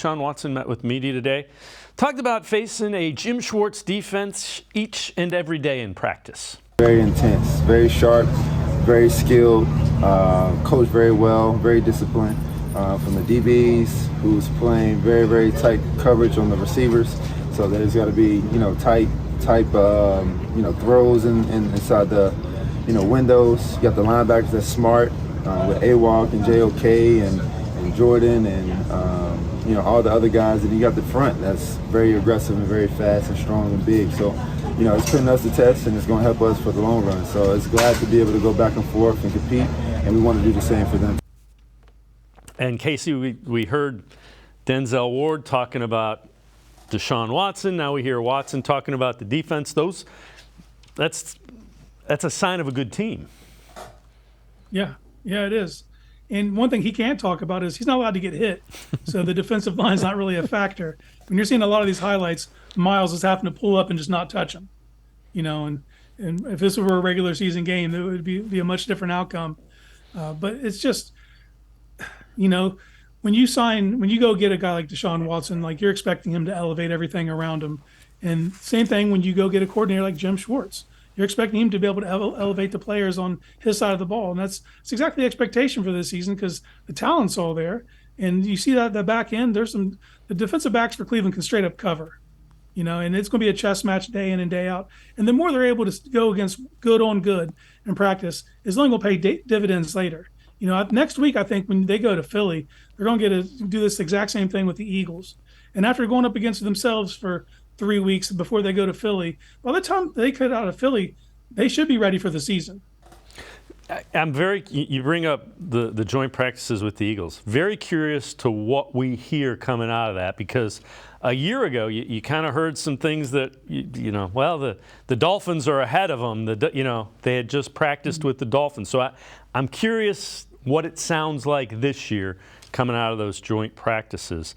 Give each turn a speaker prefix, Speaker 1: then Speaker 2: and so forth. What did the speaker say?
Speaker 1: Deshaun Watson met with media today, talked about facing a Jim Schwartz defense each and every day in practice.
Speaker 2: Very intense, very sharp, very skilled, coached very well, very disciplined. From the DBs, who's playing very, very tight coverage on the receivers. So there's got to be, tight throws inside the, windows. You got the linebackers that's smart with AWalk and JOK and Jordan and all the other guys. And you got the front that's very aggressive and very fast and strong and big. So, it's putting us to test and it's going to help us for the long run. So it's glad to be able to go back and forth and compete, and we want to do the same for them.
Speaker 1: And Casey, we heard Denzel Ward talking about Deshaun Watson. Now we hear Watson talking about the defense. That's a sign of a good team.
Speaker 3: Yeah, it is. And one thing he can't talk about is he's not allowed to get hit. So the defensive line is not really a factor. When you're seeing a lot of these highlights, Miles is having to pull up and just not touch him. And if this were a regular season game, it would be a much different outcome. But it's just, when you go get a guy like Deshaun Watson, like you're expecting him to elevate everything around him. And same thing when you go get a coordinator like Jim Schwartz. You're expecting him to be able to elevate the players on his side of the ball. And that's exactly the expectation for this season because the talent's all there. And you see that at the back end, the defensive backs for Cleveland can straight up cover. And it's going to be a chess match day in and day out. And the more they're able to go against good on good in practice, is only going to pay dividends later. Next week, I think when they go to Philly, they're going to do this exact same thing with the Eagles. And after going up against themselves for 3 weeks before they go to Philly, by the time they cut out of Philly, they should be ready for the season.
Speaker 1: You bring up the joint practices with the Eagles. Very curious to what we hear coming out of that because a year ago you kind of heard some things that the Dolphins are ahead of them. They had just practiced with the Dolphins, so I'm curious what it sounds like this year coming out of those joint practices.